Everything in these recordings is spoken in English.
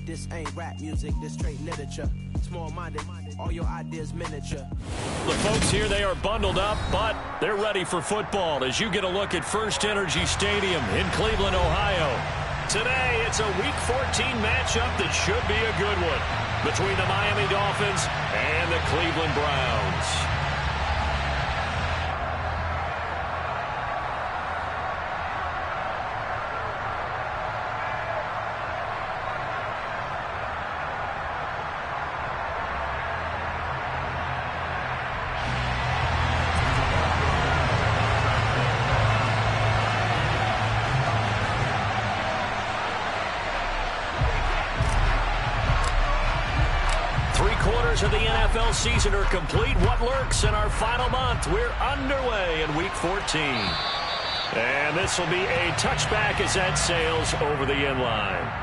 This ain't rap music, this straight literature. Small-minded, all your ideas miniature. The folks here, they are bundled up, but they're ready for football as you get a look at First Energy Stadium in Cleveland, Ohio. Today, it's a Week 14 matchup that should be a good one between the Miami Dolphins and the Cleveland Browns. Of the NFL season are complete. What lurks in our final month? We're underway in Week 14. And this will be a touchback as that sails over the end line.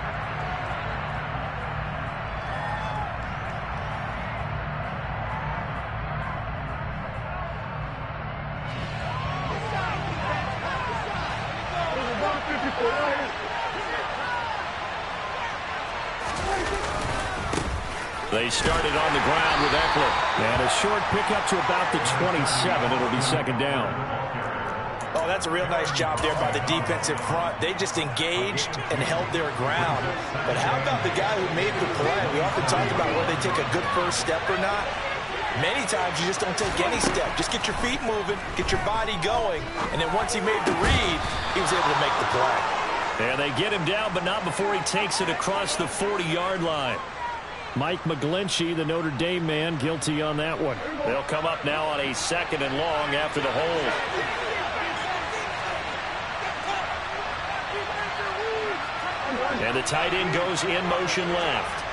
They started on the ground with Eckler. And a short pickup to about the 27. It'll be second down. Oh, that's a real nice job there by the defensive front. They just engaged and held their ground. But how about the guy who made the play? We often talk about whether they take a good first step or not. Many times you just don't take any step. Just get your feet moving, get your body going. And then once he made the read, he was able to make the play. And they get him down, but not before he takes it across the 40-yard line. Mike McGlinchey, the Notre Dame man, guilty on that one. They'll come up now on a second and long after the hold. And the tight end goes in motion left.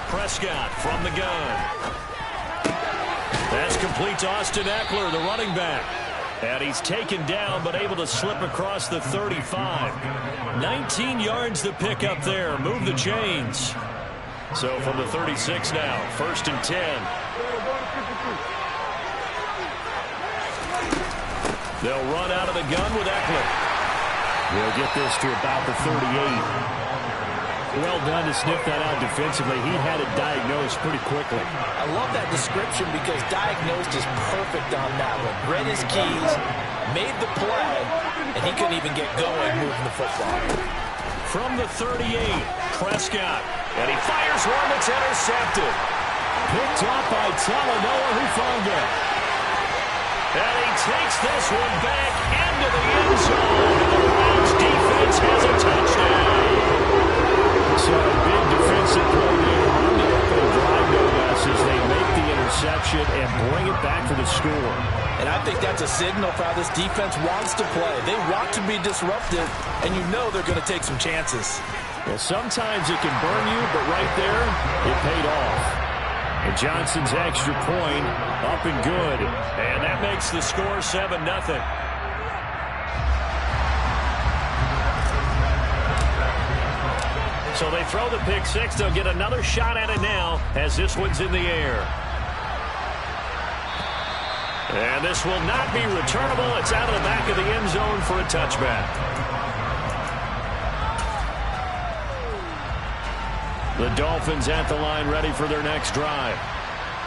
Prescott from the gun. That's complete to Austin Eckler, the running back. And he's taken down, but able to slip across the 35. 19 yards to pick up there. Move the chains. So from the 36 now, 1st and 10. They'll run out of the gun with Eckler. They'll get this to about the 38. Well done to sniff that out defensively. He had it diagnosed pretty quickly. I love that description because diagnosed is perfect on that one. Read his keys, made the play, and he couldn't even get going moving the football. From the 38, Prescott. And he fires one that's intercepted. Picked up by Talanoa Hufanga. And he takes this one back into the end zone. And the Browns defense has a touchdown. So a big defensive play there on the opening drive, no less, as they make the interception and bring it back for the score. And I think that's a signal for how this defense wants to play. They want to be disruptive, and you know they're going to take some chances. Well, sometimes it can burn you, but right there, it paid off. And Johnson's extra point up and good. And that makes the score 7-0. So they throw the pick six. They'll get another shot at it now as this one's in the air. And this will not be returnable. It's out of the back of the end zone for a touchback. The Dolphins at the line ready for their next drive.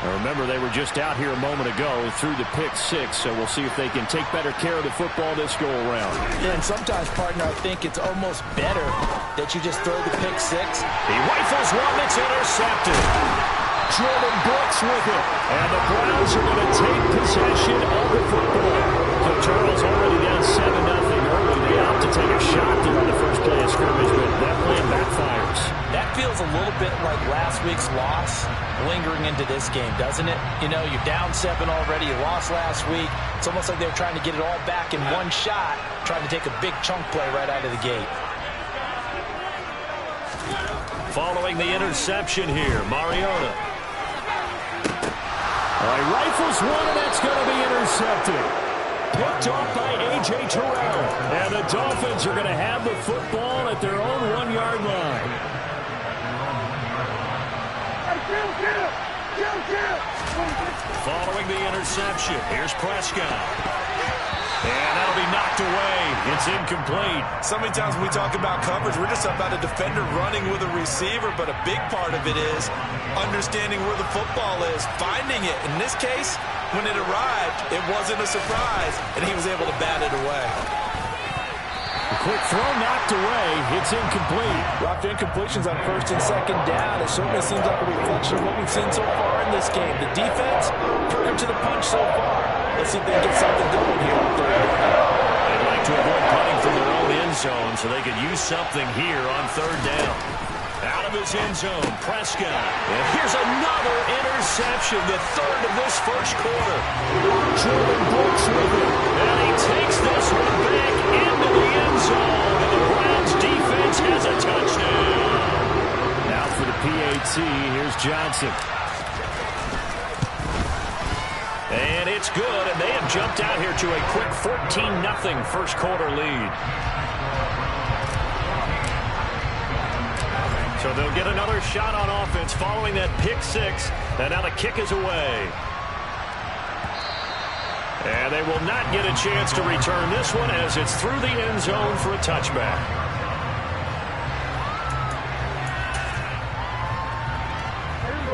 Now remember, they were just out here a moment ago through the pick six, so we'll see if they can take better care of the football this go-around. Yeah, and sometimes, partner, I think it's almost better that you just throw the pick six. He rifles one that's intercepted. Jordan Brooks with it. And the Browns are going to take possession of the football. So Charles already down 7-0 early. They opt to take a shot there on the first play of scrimmage, but that plan backfires. That feels a little bit like last week's loss lingering into this game, doesn't it? You know, you're down 7 already. You lost last week. It's almost like they're trying to get it all back in one shot, trying to take a big chunk play right out of the gate. Following the interception here, Mariota. He rifles one, and that's going to be intercepted. Picked off by A.J. Terrell. And the Dolphins are going to have the football at their own 1-yard line. Following the interception, here's Prescott. And that'll be knocked away. It's incomplete. So many times when we talk about coverage, we're just about a defender running with a receiver, but a big part of it is understanding where the football is, finding it. In this case, when it arrived, it wasn't a surprise, and he was able to bat it away. A quick throw knocked away. It's incomplete. Dropped incompletions on first and second down. It certainly seems like a reflection of what we've seen so far in this game. The defense, crooked to the punch so far. Let's see if they can get something going here on third down. They'd like to avoid punting from their own end zone so they could use something here on third down. Out of his end zone, Prescott. And here's another interception, the third of this first quarter. Jordan Brooks with it. And he takes this one back into the end zone. And the Browns defense has a touchdown. Now for the PAT, here's Johnson. And it's good, and they have jumped out here to a quick 14-0 first quarter lead. So they'll get another shot on offense following that pick six. And now the kick is away. And they will not get a chance to return this one as it's through the end zone for a touchback.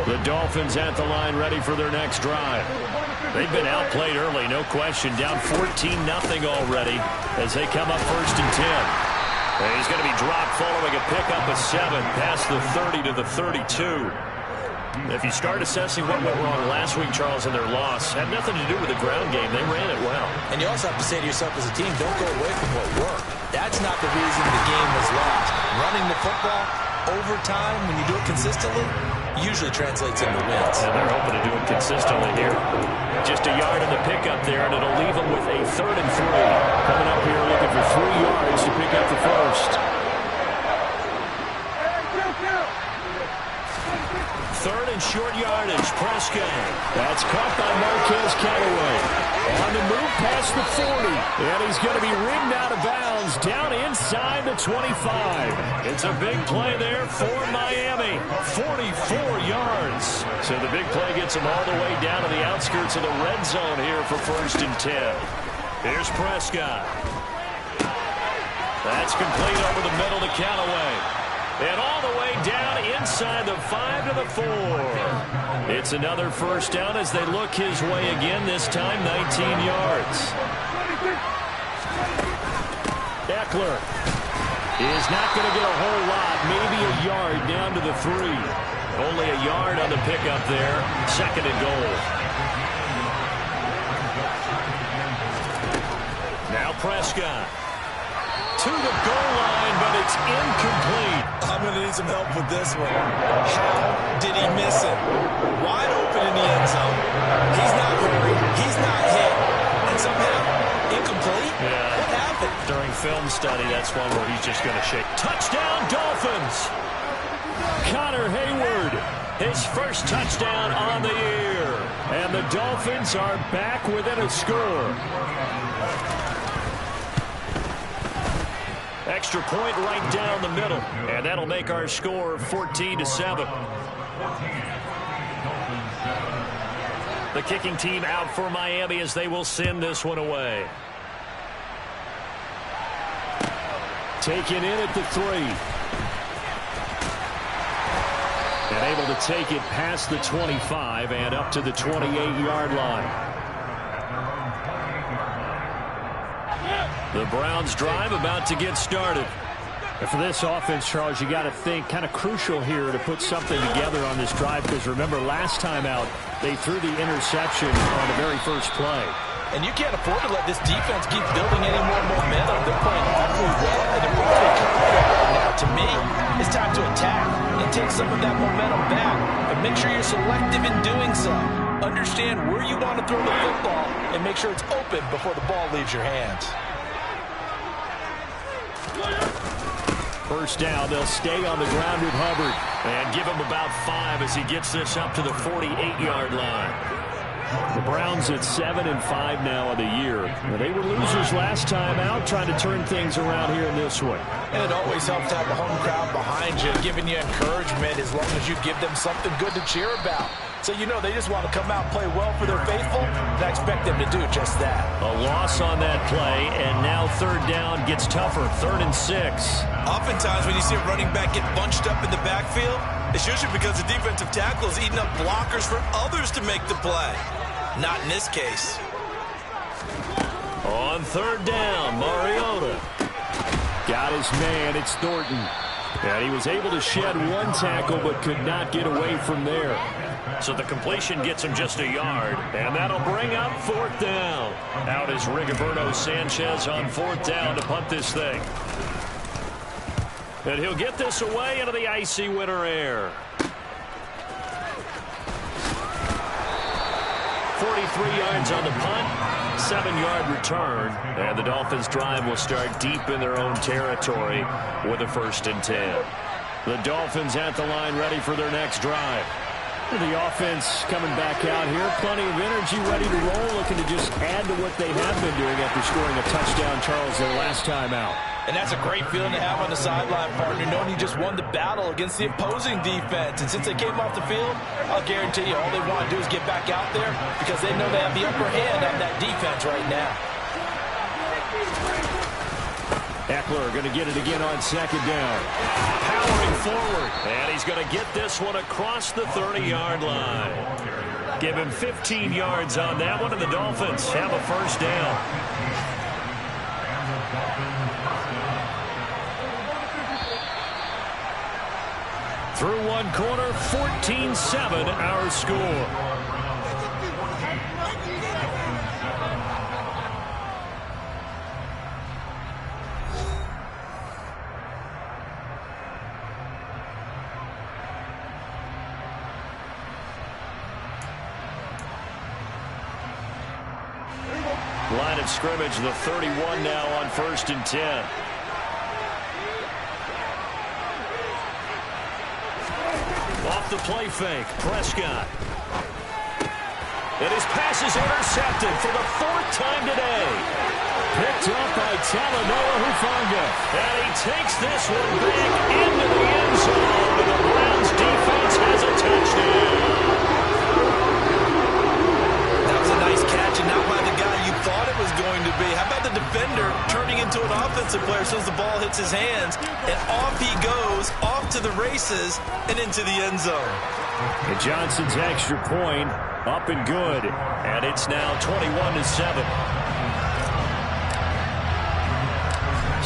The Dolphins at the line ready for their next drive. They've been outplayed early, no question. Down 14-0 already as they come up first and 10. And he's going to be dropped following a pickup of 7 past the 30 to the 32. If you start assessing what went wrong last week, Charles, in their loss, had nothing to do with the ground game. They ran it well. And you also have to say to yourself as a team, don't go away from what worked. That's not the reason the game was lost. Running the football over time, when you do it consistently, usually translates into wins. And they're hoping to do it consistently here. Just a yard in the pickup there, and it'll leave them with a 3rd and 3. Coming up here looking for 3 yards to pick up the first. 3rd and short yardage, Prescott. That's caught by Marquez Callaway. On the move past the 40. And he's going to be ridden out of bounds down inside the 25. It's a big play there for Miami. 44 yards. So the big play gets him all the way down to the outskirts of the red zone here for 1st and 10. Here's Prescott. That's complete over the middle to Callaway. And all the way down inside the 5 to the 4. It's another first down as they look his way again, this time 19 yards. Eckler is not going to get a whole lot, maybe a yard down to the 3. Only a yard on the pickup there, 2nd and goal. Now Prescott. To the goal line, but it's incomplete. I'm going to need some help with this one. How did he miss it? Wide open in the end zone. He's not hurried. He's not hit. And somehow, incomplete? Yeah. What happened? During film study, that's one where he's just going to shake. Touchdown, Dolphins! Connor Hayward, his first touchdown on the year. And the Dolphins are back within a score. Extra point right down the middle. And that'll make our score 14-7. The kicking team out for Miami as they will send this one away. Taken in at the 3. And able to take it past the 25 and up to the 28-yard line. The Browns drive about to get started. And for this offense, Charles, you got to think kind of crucial here to put something together on this drive, because remember last time out they threw the interception on the very first play. And you can't afford to let this defense keep building any more momentum. They're playing awfully well, and they're awfully confident right now. To me, it's time to attack and take some of that momentum back. But make sure you're selective in doing so. Understand where you want to throw the football and make sure it's open before the ball leaves your hands. First down, they'll stay on the ground with Hubbard and give him about 5 as he gets this up to the 48-yard line. The Browns at 7-5 now of the year. They were losers last time out, trying to turn things around here in this one. And it always helps to have a home crowd behind you, giving you encouragement as long as you give them something good to cheer about. So you know they just want to come out and play well for their faithful, and I expect them to do just that. A loss on that play, and now third down gets tougher, 3rd and 6. Oftentimes when you see a running back get bunched up in the backfield, it's usually because the defensive tackle is eating up blockers for others to make the play. Not in this case. On third down, Mariota got his man. It's Thornton. And he was able to shed one tackle but could not get away from there. So the completion gets him just a yard, and that'll bring up 4th down. Out is Rigoberto Sanchez on 4th down to punt this thing. And he'll get this away into the icy winter air. 43 yards on the punt, 7-yard return, and the Dolphins' drive will start deep in their own territory with a 1st and 10. The Dolphins at the line ready for their next drive. The offense coming back out here, plenty of energy, ready to roll, looking to just add to what they have been doing after scoring a touchdown, Charles, their last time out. And that's a great feeling to have on the sideline, partner, knowing you just won the battle against the opposing defense. And since they came off the field, I'll guarantee you all they want to do is get back out there because they know they have the upper hand on that defense right now. Eckler going to get it again on 2nd down. Powering forward, and he's going to get this one across the 30-yard line. Give him 15 yards on that one, and the Dolphins have a 1st down. Through one quarter, 14-7 our score. Line of scrimmage, the 31 now on 1st and 10. Off the play fake, Prescott. And his pass is intercepted for the 4th time today. Picked up by Talanoa Hufanga. And he takes this one back into the end zone. And the Browns defense has a touchdown. That was a nice catch and not by the guy you thought it was going to be. How about the defender turning into an offensive player as soon as the ball hits his hands, and off he goes, off to the races and into the end zone. And Johnson's extra point up and good, and it's now 21-7.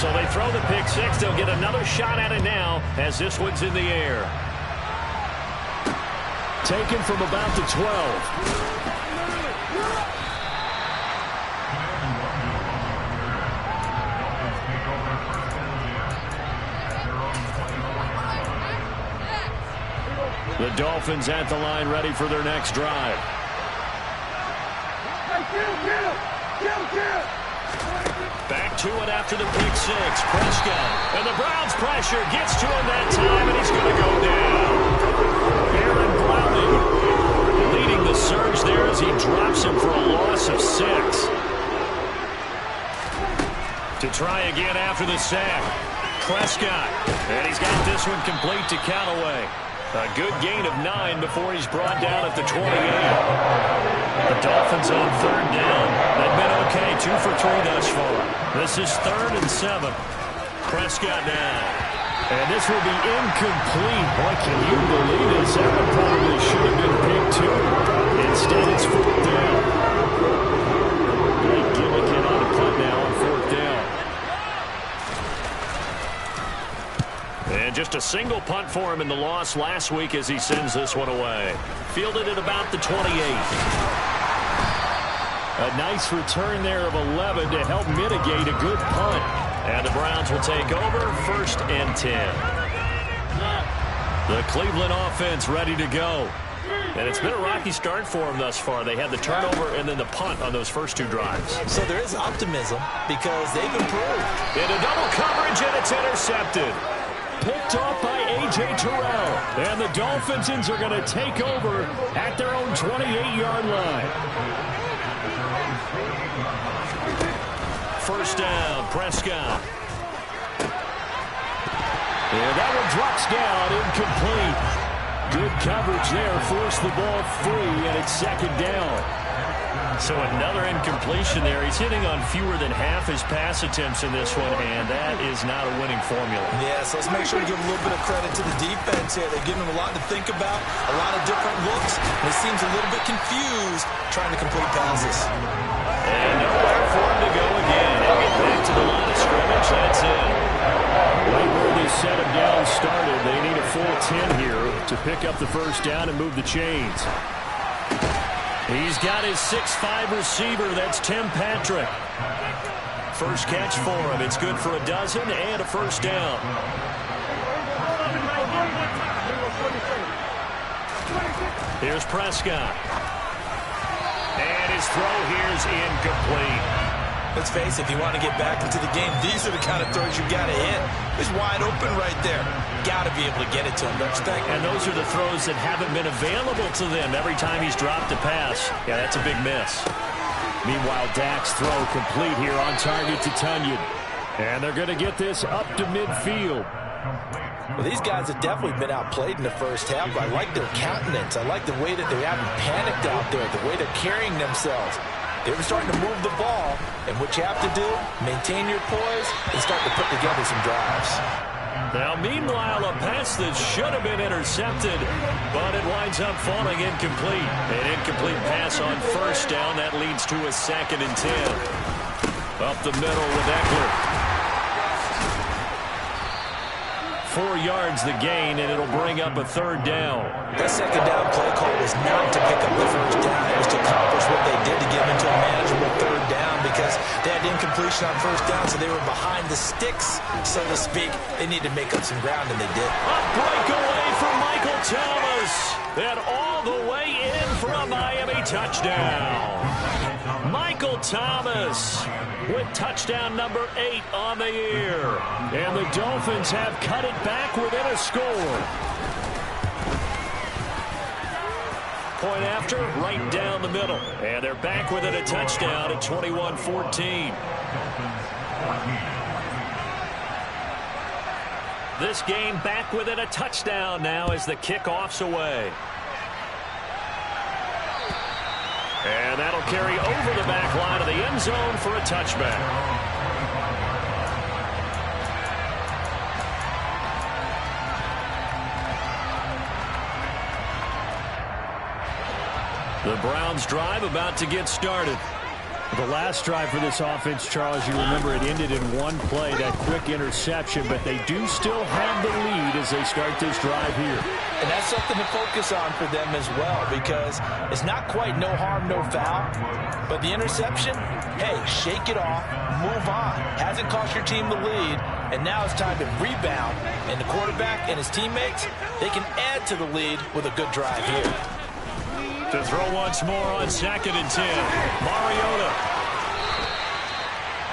So they throw the pick six. They'll get another shot at it now as this one's in the air. Taken from about the 12. The Dolphins at the line ready for their next drive. Back to it after the pick six. Prescott. And the Browns pressure gets to him that time, and he's going to go down. Aaron Browning leading the surge there as he drops him for a loss of 6. To try again after the sack. Prescott. And he's got this one complete to Callaway. A good gain of 9 before he's brought down at the 28. The Dolphins on 3rd down. They've been okay, 2 for 3 thus far. This is 3rd and 7. Prescott now. And this will be incomplete. Boy, can you believe this? That one probably should have been picked too. Instead, it's 4th down. Blake Gillikin on the punt now on 4th down. And just a single punt for him in the loss last week as he sends this one away. Fielded at about the 28. A nice return there of 11 to help mitigate a good punt. And the Browns will take over 1st and 10. The Cleveland offense ready to go. And it's been a rocky start for them thus far. They had the turnover and then the punt on those first 2 drives. So there is optimism because they've improved. Into double coverage, and it's intercepted. Picked off by A.J. Terrell. And the Dolphins are going to take over at their own 28-yard line. 1st down, Prescott. And that one drops down, incomplete. Good coverage there, forced the ball free, and it's second down. So another incompletion there. He's hitting on fewer than half his pass attempts in this one, and that is not a winning formula. Yeah, so let's make sure to give a little bit of credit to the defense here. They're giving him a lot to think about, a lot of different looks, and he seems a little bit confused trying to complete passes. And nowhere for him to go again. He'll get back to the line of scrimmage. That's it. Right where they set him down started, they need a full 10 here to pick up the first down and move the chains. He's got his 6'5" receiver. That's Tim Patrick. First catch for him. It's good for a dozen and a first down. Here's Prescott. And his throw here's incomplete. Let's face it, if you want to get back into the game, these are the kind of throws you got to hit. He's wide open right there. Got to be able to get it to him, don't you think? And those are the throws that haven't been available to them every time he's dropped a pass. Yeah, that's a big miss. Meanwhile, Dak's throw complete here on target to Tunyon. And they're going to get this up to midfield. Well, these guys have definitely been outplayed in the first half. I like their countenance. I like the way that they haven't panicked out there, the way they're carrying themselves. They're starting to move the ball, and what you have to do, maintain your poise and start to put together some drives. Now, meanwhile, a pass that should have been intercepted, but it winds up falling incomplete. An incomplete pass on first down. That leads to a 2nd and 10. Up the middle with Eckler. 4 yards the gain, and it'll bring up a 3rd down. That 2nd down play call was not to pick up the first down. It was to accomplish what they did to get into a manageable 3rd down because they had incompletion on first down, so they were behind the sticks, so to speak. They needed to make up some ground, and they did. A breakaway from Michael Thomas. And all the way in for a Miami touchdown. Michael Thomas with touchdown number 8 on the year. And the Dolphins have cut it back within a score. Point after, right down the middle. And they're back within a touchdown at 21-14. This game back within a touchdown now as the kickoff's away. And that'll carry over the back line of the end zone for a touchback. The Browns drive about to get started. The last drive for this offense, Charles, you remember it ended in one play, that quick interception, but they do still have the lead as they start this drive here. And that's something to focus on for them as well because it's not quite no harm, no foul, but the interception, hey, shake it off, move on. Hasn't cost your team the lead, and now it's time to rebound. And the quarterback and his teammates, they can add to the lead with a good drive here. To throw once more on 2nd and 10. Mariota.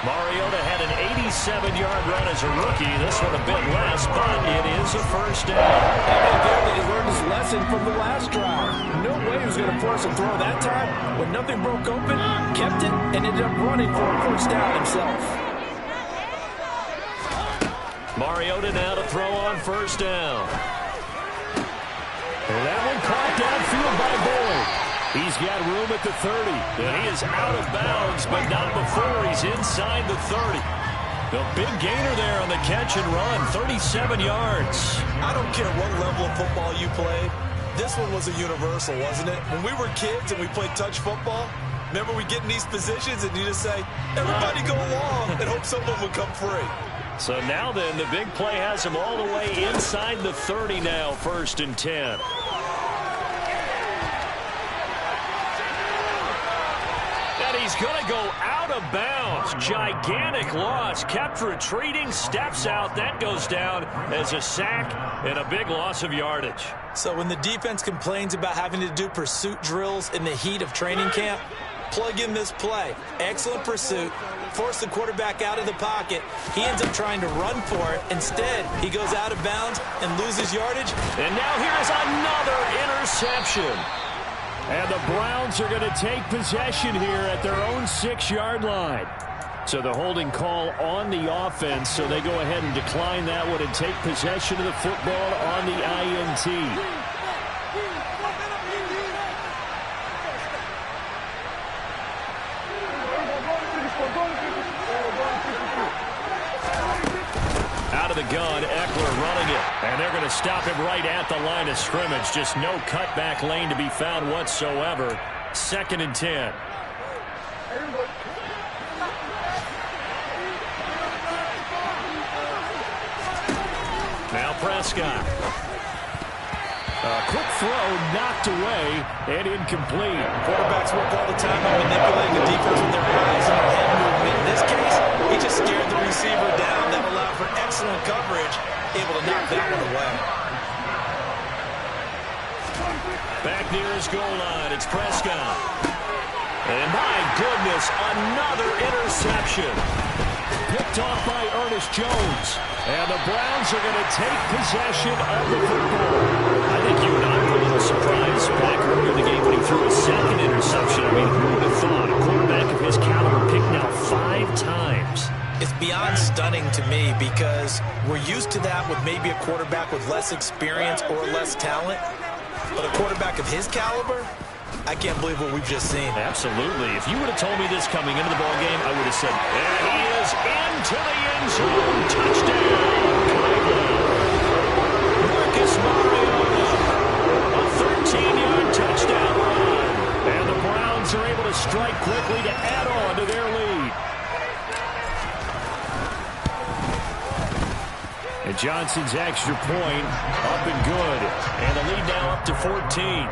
Mariota had an 87-yard run as a rookie. This one a bit less, but it is a first down. And there that he learned his lesson from the last drive. No way he was going to force a throw that time. When nothing broke open, kept it, and ended up running for a first down himself. Mariota now to throw on first down. And that one caught downfield by Boyd. He's got room at the 30. And he is out of bounds, but not before he's inside the 30. The big gainer there on the catch and run, 37 yards. I don't care what level of football you played. This one was a universal, wasn't it? When we were kids and we played touch football, remember we get in these positions and you just say, everybody go along and hope someone would come free. So now then, the big play has him all the way inside the 30 now, 1st and 10. And he's going to go out of bounds. Gigantic loss. Kept retreating, steps out. That goes down as a sack and a big loss of yardage. So when the defense complains about having to do pursuit drills in the heat of training camp, plug in this play. Excellent pursuit. Force the quarterback out of the pocket. He ends up trying to run for it. Instead, he goes out of bounds and loses yardage. And now here's another interception. And the Browns are going to take possession here at their own 6-yard line. So the holding call on the offense, so they go ahead and decline that one and take possession of the football on the INT. Out of the gun, Eckler running it. And they're going to stop him right at the line of scrimmage. Just no cutback lane to be found whatsoever. 2nd and 10. Now Prescott. A quick throw knocked away and incomplete. Quarterbacks work all the time on manipulating the defense with their eyes and their head movement. In this case, he just scared the receiver down. That allowed for excellent coverage, able to knock that one away. Back near his goal line, it's Prescott. And my goodness, another interception. Picked off by Ernest Jones. And the Browns are going to take possession of the football. I think you and I were a little surprised back earlier in the game when he threw a 2nd interception. I mean, who would have thought? A quarterback of his caliber picked now 5 times. It's beyond stunning to me because we're used to that with maybe a quarterback with less experience or less talent. But a quarterback of his caliber, I can't believe what we've just seen. Absolutely. If you would have told me this coming into the ballgame, I would have said, there he is into the end zone. Touchdown. Marcus Mariota. A 13-yard touchdown run. And the Browns are able to strike quickly to add on to their lead. And Johnson's extra point up and good. And the lead now up to 14.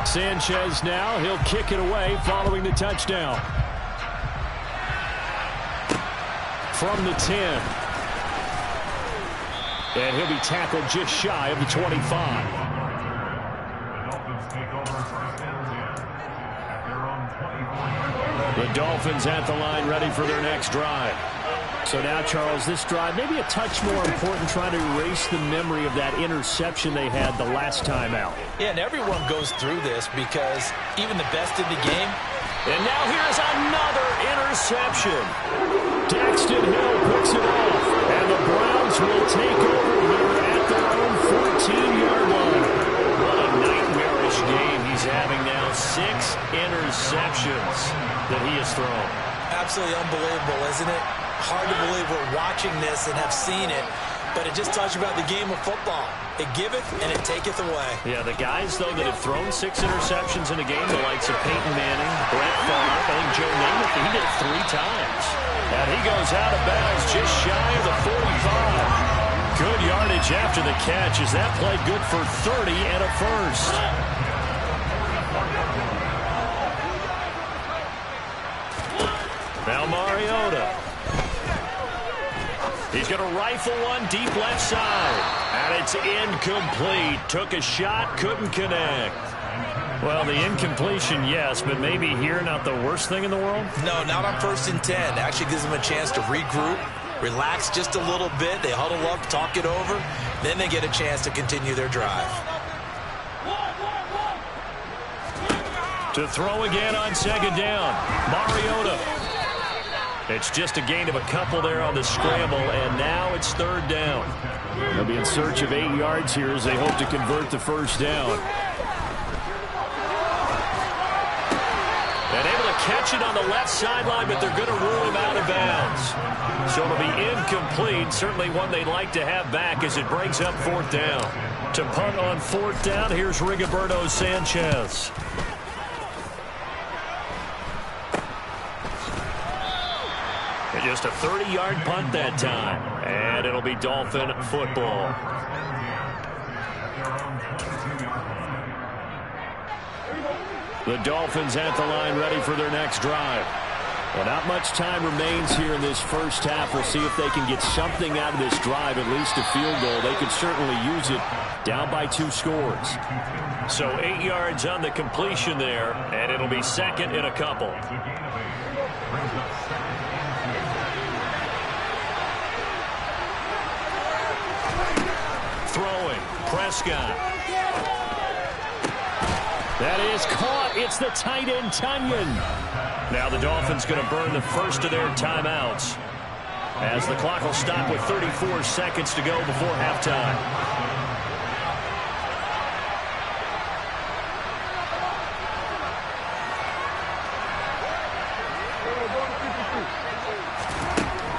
Sanchez now, he'll kick it away following the touchdown. From the 10. And he'll be tackled just shy of the 25. The Dolphins at the line ready for their next drive. So now, Charles, this drive maybe a touch more important, trying to erase the memory of that interception they had the last time out. Yeah, and everyone goes through this because even the best in the game. And now here's another interception. Daxton Hill picks it off, and the Browns will take over here at their own 14-yard line. What a nightmarish game he's having now. 6 interceptions that he has thrown. Absolutely unbelievable, isn't it? Hard to believe we're watching this and have seen it, but it just tells you about the game of football. It giveth and it taketh away. Yeah, the guys, though, that have thrown 6 interceptions in a game, the likes of Peyton Manning, Brett Favre, I think Joe Namath, he did it 3 times. And he goes out of bounds just shy of the 45. Good yardage after the catch as that played good for 30 and a first. Now Mariota. He's going to rifle one deep left side. And it's incomplete. Took a shot, couldn't connect. Well, the incompletion, yes, but maybe here not the worst thing in the world? No, not on 1st and 10. Actually gives them a chance to regroup, relax just a little bit. They huddle up, talk it over. Then they get a chance to continue their drive. To throw again on 2nd down. Mariota. It's just a gain of a couple there on the scramble, and now it's 3rd down. They'll be in search of 8 yards here as they hope to convert the 1st down. And able to catch it on the left sideline, but they're going to rule him out of bounds. So it'll be incomplete. Certainly one they'd like to have back as it brings up 4th down. To punt on 4th down, here's Rigoberto Sanchez. Just a 30-yard punt that time. And it'll be Dolphin football. The Dolphins at the line ready for their next drive. Well, not much time remains here in this first half. We'll see if they can get something out of this drive, at least a field goal. They could certainly use it down by 2 scores. So 8 yards on the completion there, and it'll be 2nd and a couple. Throwing, Prescott. That is caught. It's the tight end, Tunyon. Now the Dolphins going to burn the first of their timeouts, as the clock will stop with 34 seconds to go before halftime.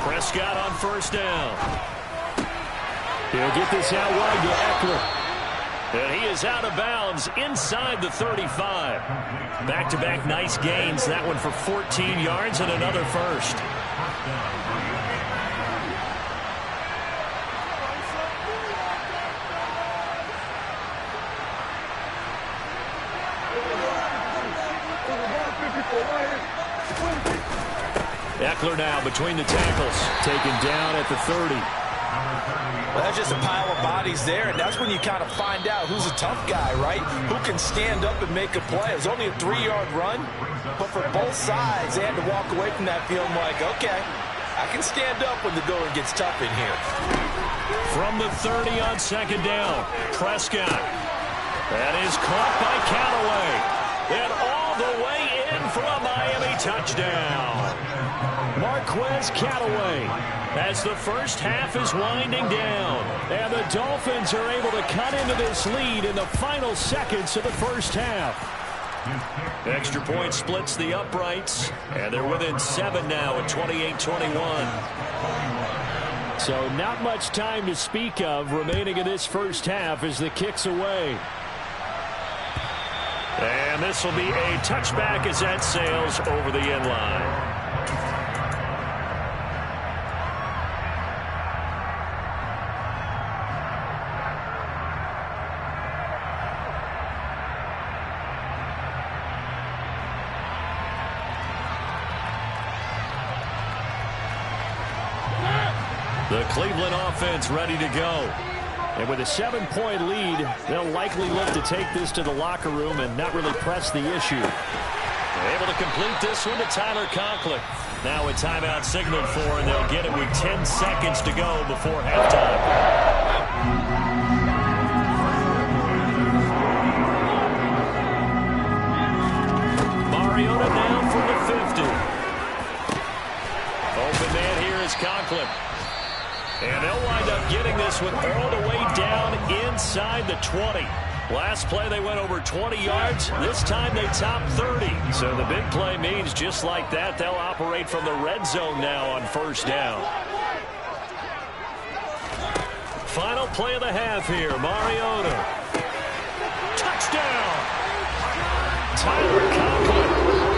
Prescott on first down. He'll get this out wide to Eckler. And he is out of bounds inside the 35. Back-to-back nice gains. That one for 14 yards and another first. Eckler now between the tackles. Taken down at the 30. Well, that's just a pile of bodies there, and that's when you kind of find out who's a tough guy, right? Who can stand up and make a play. It was only a 3-yard run, but for both sides, they had to walk away from that field like, okay, I can stand up when the going gets tough in here. From the 30 on second down, Prescott. That is caught by Callaway. And all the way in for a Miami touchdown. Marquez Callaway, as the first half is winding down, and the Dolphins are able to cut into this lead in the final seconds of the first half. Extra point splits the uprights, and they're within 7 now at 28-21. So not much time to speak of remaining in this first half as the kick's away. And this will be a touchback as that sails over the end line. The Cleveland offense ready to go. And with a 7-point lead, they'll likely look to take this to the locker room and not really press the issue. They're able to complete this one to Tyler Conklin. Now a timeout signaled for, and they'll get it with 10 seconds to go before halftime. Mariota down from the 50. Open man here is Conklin. And they'll wind up getting this one all the way down inside the 20. Last play they went over 20 yards. This time they topped 30. So the big play means just like that, they'll operate from the red zone now on first down. Final play of the half here. Mariota. Touchdown! Tyler Conklin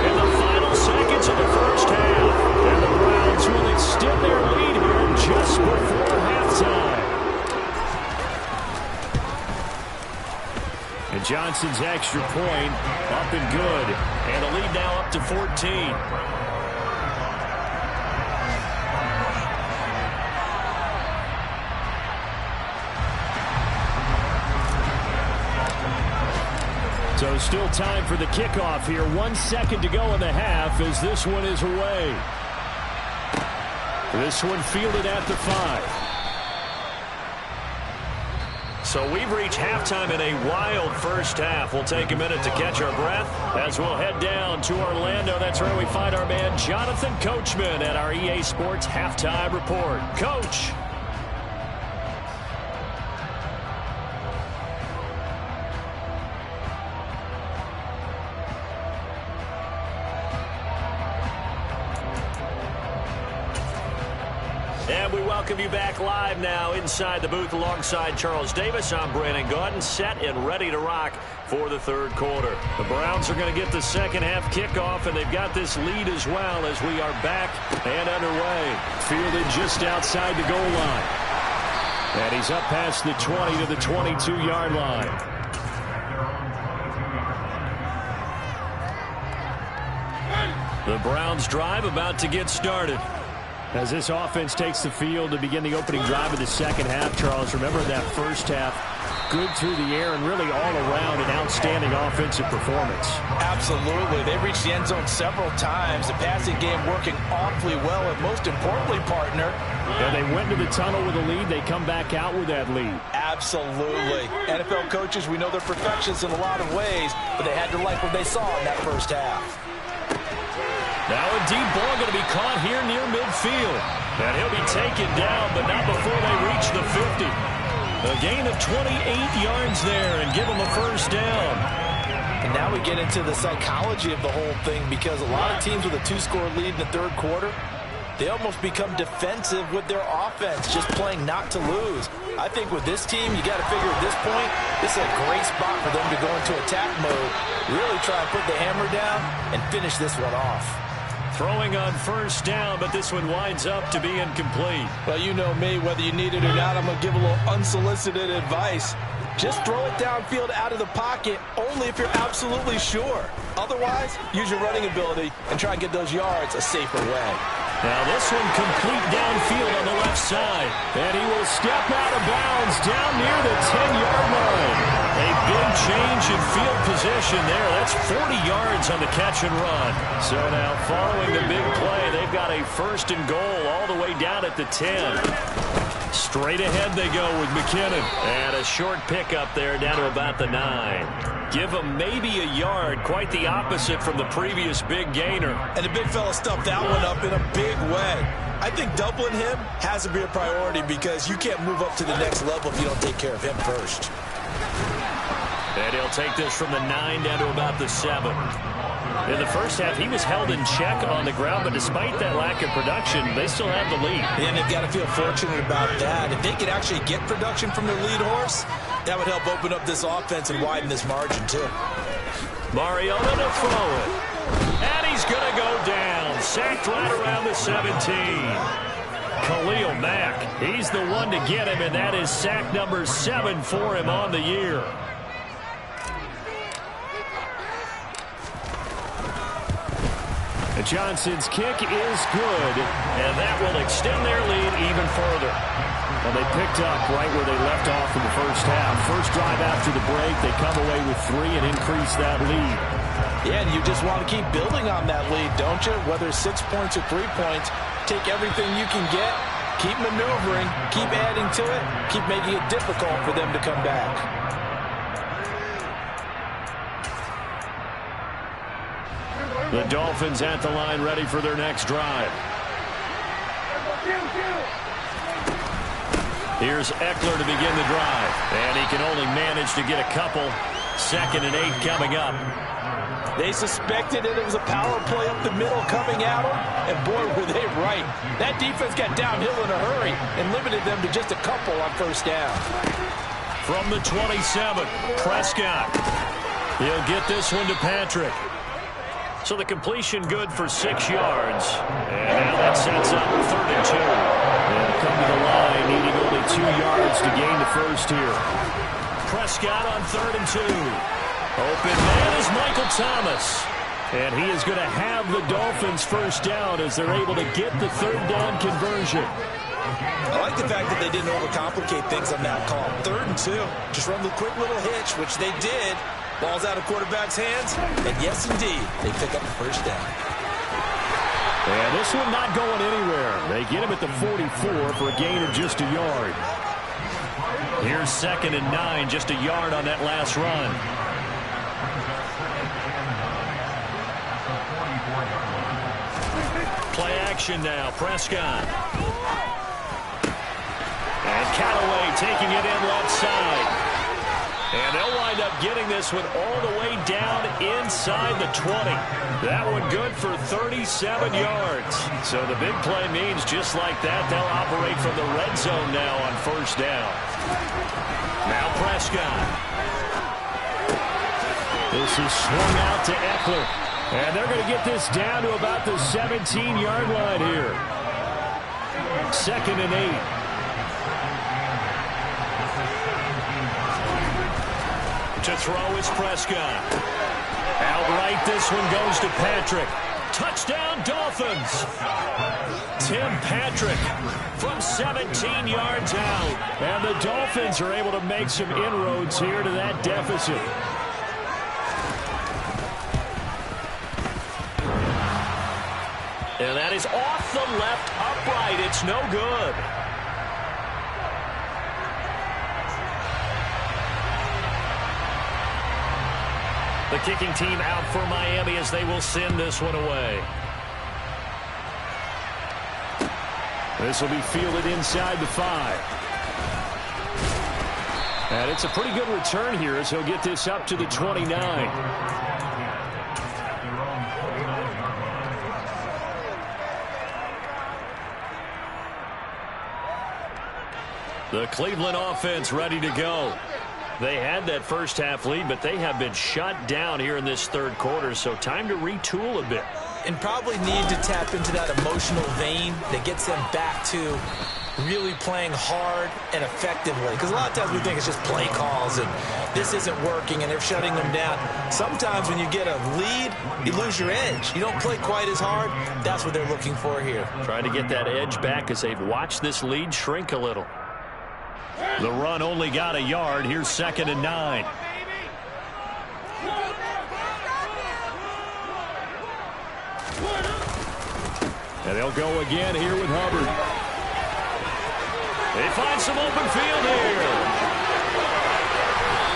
in the final seconds of the first half. And the Browns will extend their lead here just before halftime. And Johnson's extra point up and good. And a lead now up to 14. So still time for the kickoff here. 1 second to go in the half as this one is away. This one fielded at the 5. So we've reached halftime in a wild first half. We'll take a minute to catch our breath as we'll head down to Orlando. That's where we find our man Jonathan Coachman at our EA Sports Halftime Report. Coach. And we welcome you back live now inside the booth alongside Charles Davis. I'm Brandon Gaudin, set and ready to rock for the third quarter. The Browns are going to get the second half kickoff, and they've got this lead as well as we are back and underway. Fielded just outside the goal line. And he's up past the 20 to the 22-yard line. The Browns drive about to get started. As this offense takes the field to begin the opening drive of the second half, Charles, remember that first half, good through the air and really all around an outstanding offensive performance. Absolutely. They reached the end zone several times. The passing game working awfully well, and most importantly, partner. And they went into the tunnel with a lead. They come back out with that lead. Absolutely. NFL coaches, we know they're perfectionists in a lot of ways, but they had to like what they saw in that first half. Now a deep ball going to be caught here near midfield. And he'll be taken down, but not before they reach the 50. A gain of 28 yards there and give them a first down. And now we get into the psychology of the whole thing, because a lot of teams with a 2-score lead in the third quarter, they almost become defensive with their offense, just playing not to lose. I think with this team, you got to figure at this point, this is a great spot for them to go into attack mode, really try and put the hammer down and finish this one off. Throwing on first down, but this one winds up to be incomplete. Well, you know me, whether you need it or not, I'm going to give a little unsolicited advice. Just throw it downfield out of the pocket, only if you're absolutely sure. Otherwise, use your running ability and try and get those yards a safer way. Now this one complete downfield on the left side. And he will step out of bounds down near the 10-yard line. A big change in field position there. That's 40 yards on the catch and run. So now following the big play, they've got a first and goal all the way down at the 10. Straight ahead they go with McKinnon. And a short pickup there down to about the 9. Give him maybe a yard, quite the opposite from the previous big gainer. And the big fella stuffed that one up in a big way. I think doubling him has to be a priority, because you can't move up to the next level if you don't take care of him first. And he'll take this from the 9 down to about the 7. In the first half, he was held in check on the ground, but despite that lack of production, they still have the lead. And they've got to feel fortunate about that. If they could actually get production from their lead horse, that would help open up this offense and widen this margin, too. Mariota to throw it. And he's going to go down. Sacked right around the 17. Khalil Mack, he's the one to get him, and that is sack number 7 for him on the year. Johnson's kick is good, and that will extend their lead even further. Well, they picked up right where they left off in the first half. First drive after the break, they come away with 3 and increase that lead. Yeah, and you just want to keep building on that lead, don't you? Whether it's 6 points or 3 points, take everything you can get, keep maneuvering, keep adding to it, keep making it difficult for them to come back. The Dolphins at the line, ready for their next drive. Here's Eckler to begin the drive. And he can only manage to get a couple. 2nd and 8 coming up. They suspected it was a power play up the middle coming at them, and boy, were they right. That defense got downhill in a hurry and limited them to just a couple on first down. From the 27, Prescott. He'll get this one to Patrick. So the completion good for 6 yards. And now that sets up 3rd and 2. And come to the line, needing only 2 yards to gain the first here. Prescott on 3rd and 2. Open man is Michael Thomas. And he is going to have the Dolphins first down as they're able to get the 3rd down conversion. I like the fact that they didn't overcomplicate things on that call. 3rd and 2. Just run the quick little hitch, which they did. Ball's out of quarterback's hands, and yes, indeed, they pick up the first down. And this one not going anywhere. They get him at the 44 for a gain of just a yard. Here's 2nd and 9, just a yard on that last run. Play action now, Prescott. And Callaway taking it in left side. And they'll wind up getting this one all the way down inside the 20. That one good for 37 yards. So the big play means just like that, they'll operate from the red zone now on first down. Now Prescott. This is swung out to Eckler. And they're going to get this down to about the 17-yard line here. 2nd and 8. To throw is Prescott. Outright, this one goes to Patrick. Touchdown, Dolphins. Tim Patrick from 17 yards out. And the Dolphins are able to make some inroads here to that deficit. And that is off the left upright. It's no good. The kicking team out for Miami as they will send this one away. This will be fielded inside the 5. And it's a pretty good return here as he'll get this up to the 29. The Cleveland offense ready to go. They had that first half lead, but they have been shut down here in this third quarter, so time to retool a bit. And probably need to tap into that emotional vein that gets them back to really playing hard and effectively. Because a lot of times we think it's just play calls and this isn't working and they're shutting them down. Sometimes when you get a lead, you lose your edge. You don't play quite as hard. That's what they're looking for here. Trying to get that edge back as they've watched this lead shrink a little. The run only got a yard. Here's 2nd and 9. And they'll go again here with Hubbard. They find some open field here.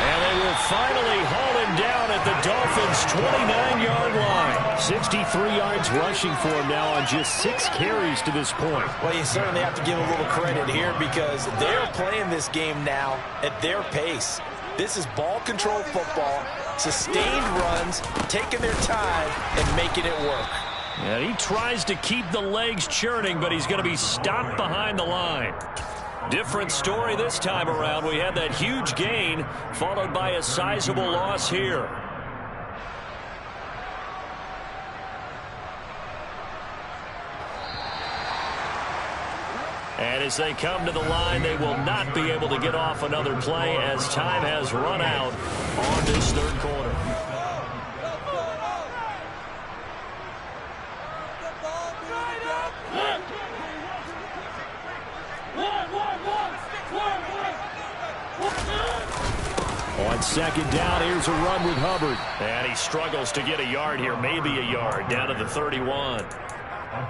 And they will finally haul him down at the Dolphins' 29-yard line. 63 yards rushing for him now on just 6 carries to this point. Well, you certainly have to give a little credit here because they're playing this game now at their pace. This is ball control football, sustained runs, taking their time and making it work. And he tries to keep the legs churning, but he's going to be stopped behind the line. Different story this time around. We had that huge gain followed by a sizable loss here. And as they come to the line, they will not be able to get off another play as time has run out on this third quarter. On 2nd down, here's a run with Hubbard. And he struggles to get a yard here, maybe a yard, down to the 31.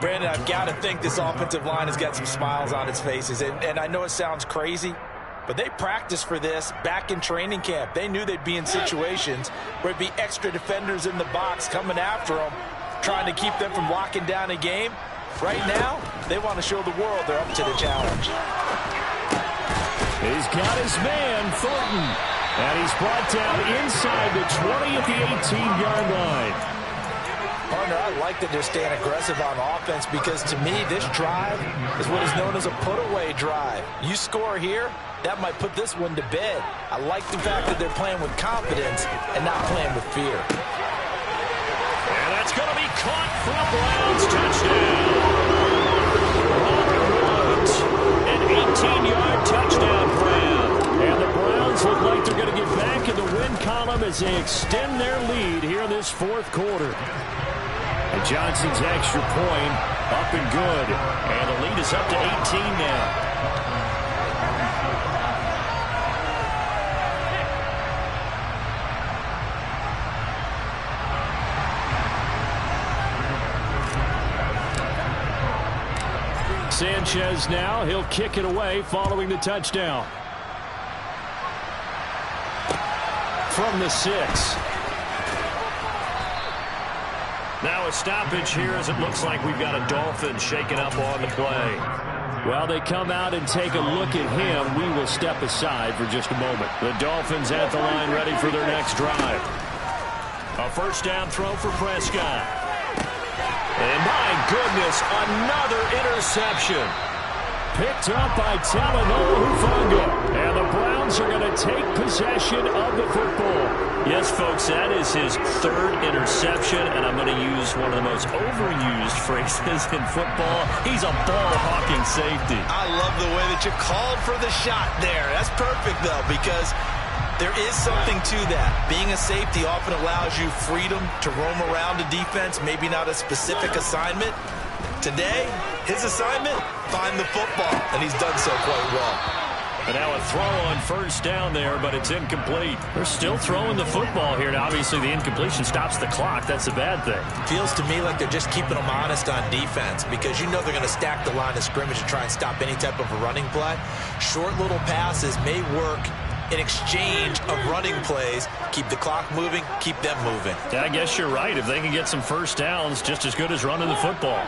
Brandon, I've got to think this offensive line has got some smiles on its faces. And I know it sounds crazy, but they practiced for this back in training camp. They knew they'd be in situations where it'd be extra defenders in the box coming after them, trying to keep them from locking down a game. Right now, they want to show the world they're up to the challenge. He's got his man, Thornton. And he's brought down inside the 20 at the 18-yard line. Partner, I like that they're staying aggressive on offense because, to me, this drive is what is known as a put-away drive. You score here, that might put this one to bed. I like the fact that they're playing with confidence and not playing with fear. And that's going to be caught for a Browns touchdown. An 18-yard touchdown grab. And the Browns look like they're going to get back in the win column as they extend their lead here in this fourth quarter. And Johnson's extra point up and good. And the lead is up to 18 now. Sanchez now, he'll kick it away following the touchdown. From the 6. Now a stoppage here as it looks like we've got a Dolphin shaken up on the play. Well, they come out and take a look at him. We will step aside for just a moment. The Dolphins at the line ready for their next drive. A first down throw for Prescott. And my goodness, another interception. Picked up by Talanoa Hufanga. And the Browns are going to take possession of the football. Yes, folks, that is his 3rd interception. And I'm going to use one of the most overused phrases in football. He's a ball-hawking safety. I love the way that you called for the shot there. That's perfect, though, because There is something to that. Being a safety often allows you freedom to roam around a defense, maybe not a specific assignment. Today, his assignment, find the football, and he's done so quite well. And now a throw on first down there, but it's incomplete. They're still throwing the football here, and obviously the incompletion stops the clock. That's a bad thing. Feels to me like they're just keeping them honest on defense because you know they're going to stack the line of scrimmage to try and stop any type of a running play. Short little passes may work in exchange of running plays. Keep the clock moving, keep them moving. Yeah, I guess you're right. If they can get some first downs, just as good as running the football.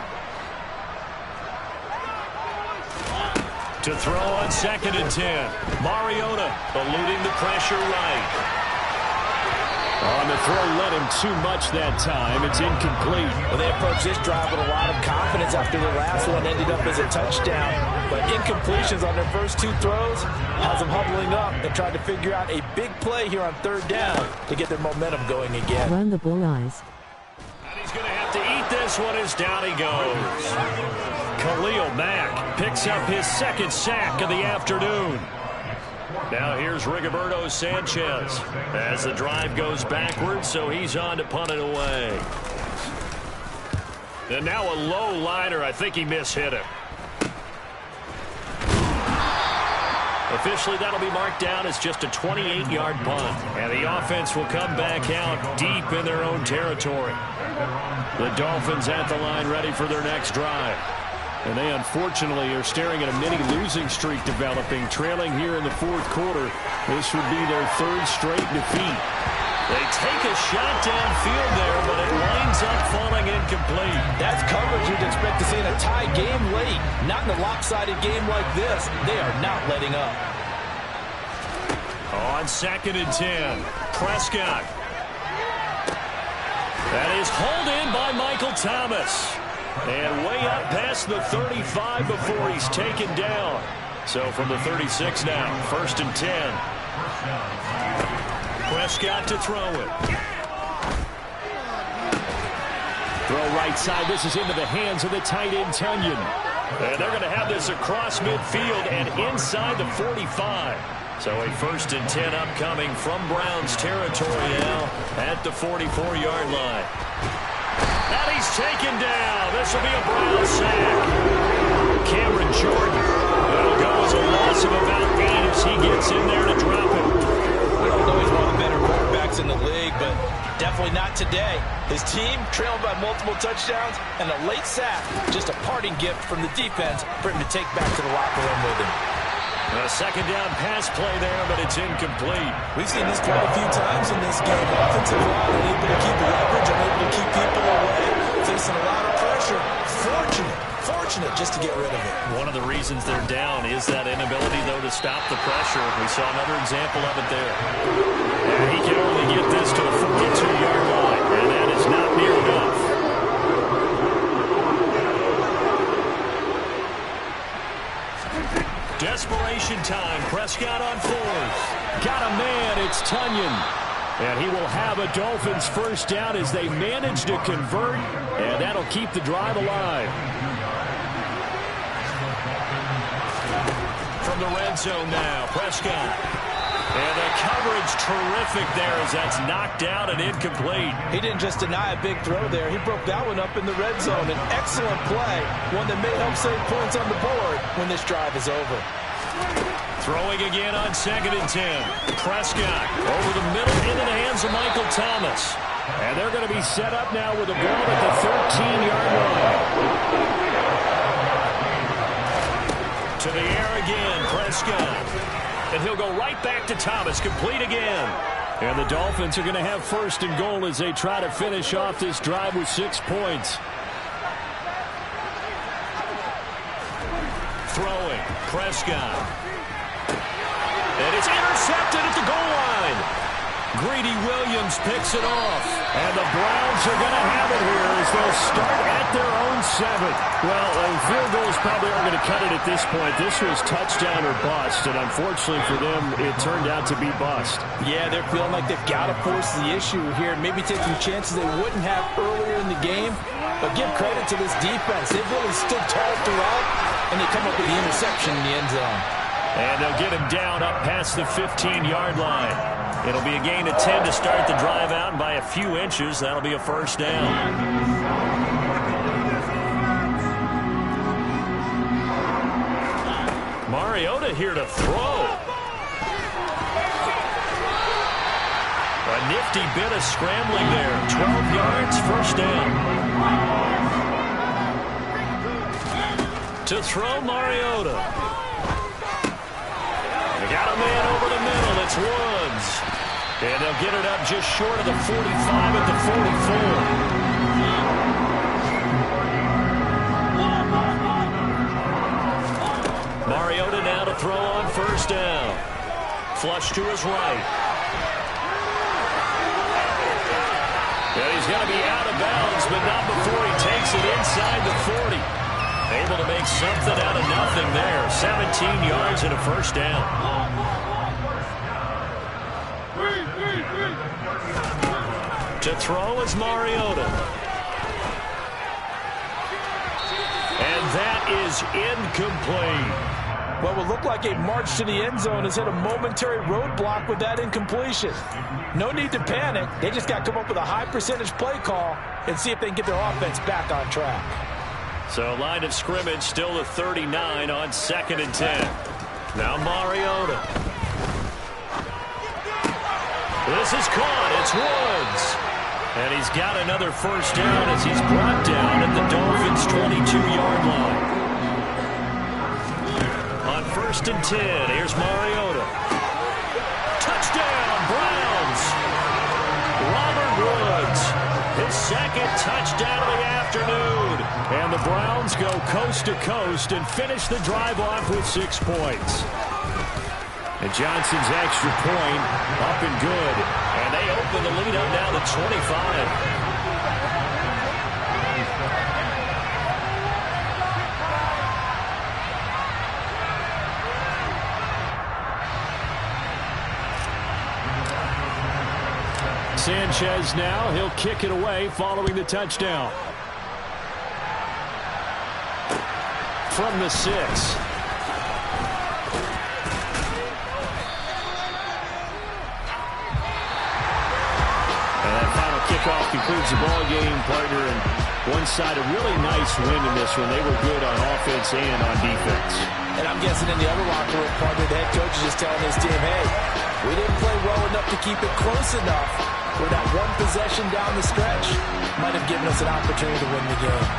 To throw on 2nd and 10. Mariota eluding the pressure right. On the throw, led him too much that time. It's incomplete. Well, they approached this drive with a lot of confidence after the last one ended up as a touchdown. But incompletions on their first 2 throws has them huddling up and trying to figure out a big play here on 3rd down to get their momentum going again. Run the ball eyes. And he's going to have to eat this one as down he goes. Khalil Mack picks up his 2nd sack of the afternoon. Now here's Rigoberto Sanchez as the drive goes backwards, so he's on to punt it away. And now a low liner. I think he mishit him. Officially, that'll be marked down as just a 28-yard punt. And the offense will come back out deep in their own territory. The Dolphins at the line ready for their next drive. And they unfortunately are staring at a mini losing streak developing, trailing here in the 4th quarter. This would be their 3rd straight defeat. They take a shot downfield there, but it winds up falling incomplete. That's coverage you'd expect to see in a tie game late. Not in a lopsided game like this. They are not letting up. On 2nd and 10, Prescott. That is hauled in by Michael Thomas. And way up past the 35 before he's taken down. So from the 36 now, 1st and 10. Prescott to throw it. Throw right side. This is into the hands of the tight end, Tunyon. And they're going to have this across midfield and inside the 45. So a 1st and 10 upcoming from Browns territory now at the 44-yard line. And he's taken down. This will be a Brown sack. Cameron Jordan will go as a loss of about 8 as he gets in there to drop it. We all know he's one of the better quarterbacks in the league, but definitely not today. His team trailing by multiple touchdowns and a late sack. Just a parting gift from the defense for him to take back to the locker room with him. A 2nd down pass play there, but it's incomplete. We've seen this quite a few times in this game. Offensive line unable to keep leverage, unable to keep people away, facing a lot of pressure. Fortunate just to get rid of it. One of the reasons they're down is that inability, though, to stop the pressure. We saw another example of it there. And he can only get this to the 42-yard line, and that is not near enough. Desperation time. Prescott on 4th. Got a man. It's Tunyon. And he will have a Dolphins 1st down as they manage to convert. And that'll keep the drive alive. From the red zone now. Prescott. And the coverage terrific there as that's knocked out and incomplete. He didn't just deny a big throw there. He broke that one up in the red zone. An excellent play. One that may help save points on the board when this drive is over. Throwing again on 2nd and 10. Prescott over the middle into the hands of Michael Thomas. And they're going to be set up now with a ball at the 13-yard line. To the air again, Prescott. And he'll go right back to Thomas, complete again. And the Dolphins are going to have 1st and goal as they try to finish off this drive with 6 points. Throwing, Prescott. And it's intercepted at the goal line. Greedy Williams picks it off. And the Browns are going to have it here as they'll start at their own 7. Well, field goals probably aren't going to cut it at this point. This was touchdown or bust, and unfortunately for them, it turned out to be bust. Yeah, they're feeling like they've got to force the issue here and maybe take some chances they wouldn't have earlier in the game. But give credit to this defense. They've really stood tall throughout, and they come up with the interception in the end zone. And they'll get him down up past the 15-yard line. It'll be a gain of 10 to start the drive out, and by a few inches, that'll be a first down. Mariota here to throw. A nifty bit of scrambling there. 12 yards, first down. To throw, Mariota. They got a man over the middle. It's Woods. And they'll get it up just short of the 45 at the 44. Mariota now to throw on first down. Flush to his right. And he's going to be out of bounds, but not before he takes it inside the 40. Able to make something out of nothing there. 17 yards and a first down. To throw is Mariota. And that is incomplete. What would look like a march to the end zone has hit a momentary roadblock with that incompletion. No need to panic. They just got to come up with a high percentage play call and see if they can get their offense back on track. So line of scrimmage still the 39 on 2nd and 10. Now Mariota. This is caught. It's Woods. And he's got another first down as he's brought down at the Dolphins' 22-yard line. On 1st and 10, here's Mariota. Touchdown, Browns. Robert Woods, his 2nd touchdown of the afternoon. And the Browns go coast to coast and finish the drive off with 6 points. And Johnson's extra point up and good. And they open the lead up now to 25. Sanchez now, he'll kick it away following the touchdown. From the 6. And that final kickoff concludes the ball game, partner, and one side a really nice win in this one. They were good on offense and on defense. And I'm guessing in the other locker room, partner, the head coach is just telling his team, hey, we didn't play well enough to keep it close enough where that one possession down the stretch might have given us an opportunity to win the game.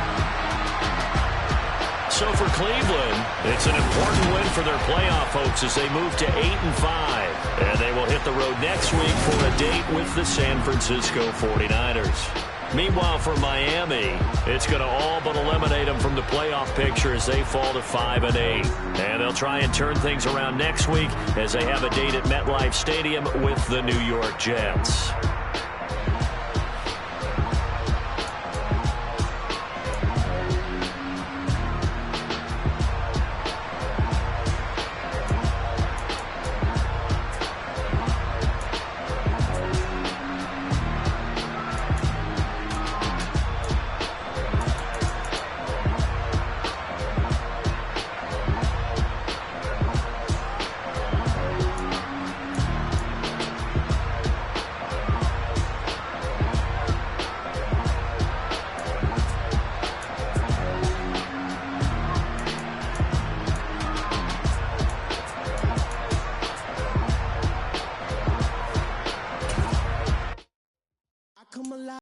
So for Cleveland, it's an important win for their playoff hopes as they move to 8-5. And they will hit the road next week for a date with the San Francisco 49ers. Meanwhile, for Miami, it's going to all but eliminate them from the playoff picture as they fall to 5-8. And they'll try and turn things around next week as they have a date at MetLife Stadium with the New York Jets.